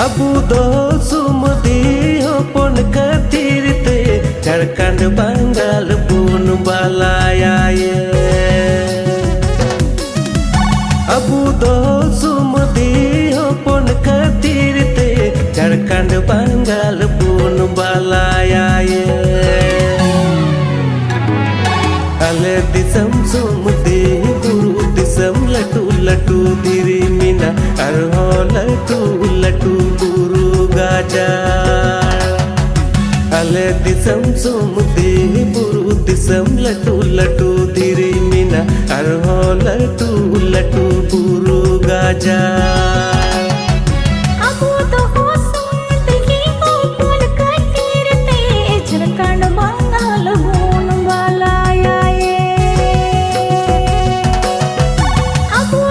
अबू दो सुमदी हपन खातिर ते झारखंड बांगाल बुन बालाया अबू दो सुमदी हपन खातिर ते झारखंड बांगाल बुन बालाया आले दिसम सुमदी बुरु दिसम लटू लटू दिरी मीना अरहो लटू लटू बुरु गाजार आले दिसम सुमदी बुरु दिसम लटू लटू दिरी मीना अरहो लटू लटू बुरु गाजार।